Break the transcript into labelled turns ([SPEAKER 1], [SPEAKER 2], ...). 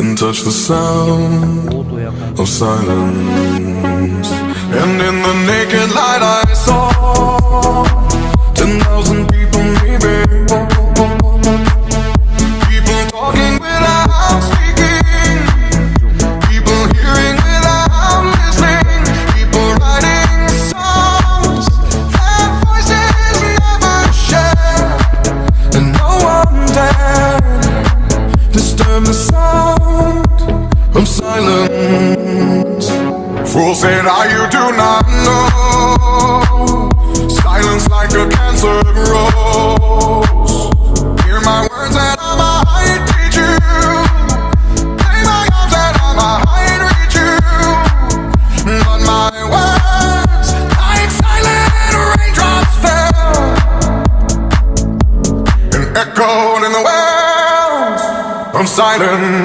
[SPEAKER 1] and touch the sound of silence. And in the naked light I saw 10,000 people maybe, people talking without speaking, people hearing without listening, people writing songs that voices never share, and no one dared disturb the sound of silence. Fool said, you do not know. Silence like a cancer grows. Hear my words and I might teach you. Play my arms and I might reach you. But my words, like silent raindrops fell and echoed in the wells of silence.